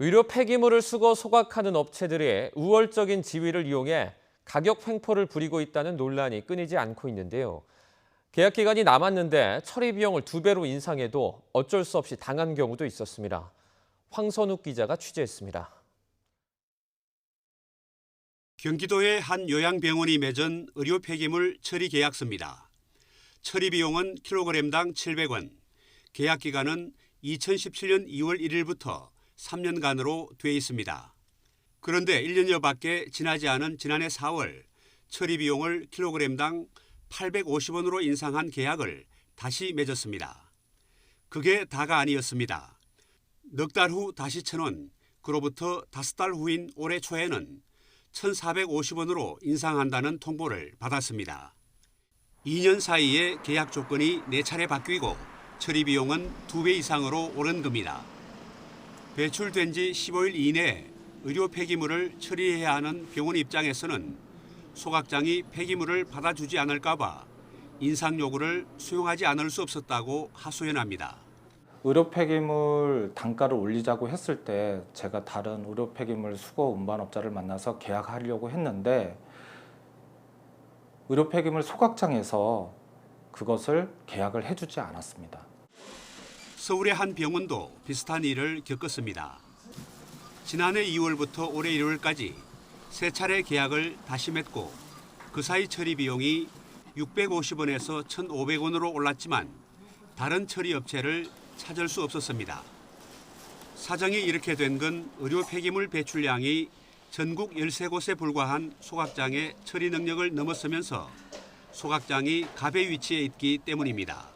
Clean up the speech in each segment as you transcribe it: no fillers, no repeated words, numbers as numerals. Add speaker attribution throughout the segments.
Speaker 1: 의료 폐기물을 수거 소각하는 업체들이 우월적인 지위를 이용해 가격 횡포를 부리고 있다는 논란이 끊이지 않고 있는데요. 계약 기간이 남았는데 처리 비용을 2배로 인상해도 어쩔 수 없이 당한 경우도 있었습니다. 황선욱 기자가 취재했습니다.
Speaker 2: 경기도의 한 요양병원이 맺은 의료 폐기물 처리 계약서입니다. 처리 비용은 킬로그램당 700원, 계약 기간은 2017년 2월 1일부터 3년간으로 돼 있습니다. 그런데 1년여밖에 지나지 않은 지난해 4월 처리 비용을 킬로그램당 850원으로 인상한 계약을 다시 맺었습니다. 그게 다가 아니었습니다. 넉 달 후 다시 1,000원, 그로부터 5달 후인 올해 초에는 1,450원으로 인상한다는 통보를 받았습니다. 2년 사이에 계약 조건이 4차례 바뀌고 처리 비용은 2배 이상으로 오른 겁니다. 배출된 지 15일 이내에 의료 폐기물을 처리해야 하는 병원 입장에서는 소각장이 폐기물을 받아주지 않을까 봐 인상 요구를 수용하지 않을 수 없었다고 하소연합니다.
Speaker 3: 의료 폐기물 단가를 올리자고 했을 때 제가 다른 의료 폐기물 수거 운반업자를 만나서 계약하려고 했는데 의료 폐기물 소각장에서 그것을 계약을 해주지 않았습니다.
Speaker 2: 서울의 한 병원도 비슷한 일을 겪었습니다. 지난해 2월부터 올해 1월까지 3차례 계약을 다시 맺고 그 사이 처리 비용이 650원에서 1,500원으로 올랐지만 다른 처리 업체를 찾을 수 없었습니다. 사정이 이렇게 된 건 의료 폐기물 배출량이 전국 13곳에 불과한 소각장의 처리 능력을 넘어서면서 소각장이 갑의 위치에 있기 때문입니다.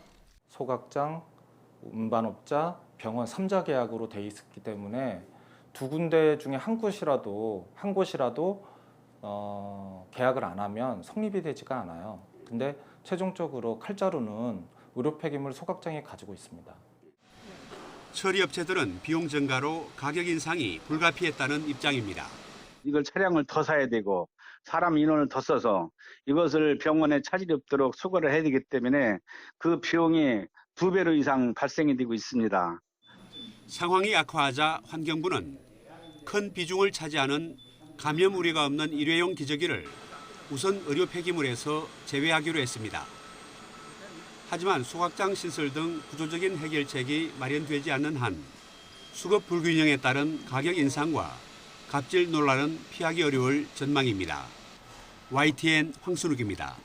Speaker 3: 소각장, 운반업자, 병원 3자 계약으로 돼 있기 때문에 두 군데 중에 한 곳이라도 계약을 안 하면 성립이 되지가 않아요. 근데 최종적으로 칼자루는 의료 폐기물 소각장이 가지고 있습니다.
Speaker 2: 처리업체들은 비용 증가로 가격 인상이 불가피했다는 입장입니다.
Speaker 4: 이걸 차량을 더 사야 되고 사람 인원을 더 써서 이것을 병원에 차질이 없도록 수거를 해야 되기 때문에 그 비용이 2배로 이상 발생이 되고 있습니다.
Speaker 2: 상황이 악화하자 환경부는 큰 비중을 차지하는 감염 우려가 없는 일회용 기저귀를 우선 의료 폐기물에서 제외하기로 했습니다. 하지만 소각장 시설 등 구조적인 해결책이 마련되지 않는 한 수급 불균형에 따른 가격 인상과 갑질 논란은 피하기 어려울 전망입니다. YTN 황순욱입니다.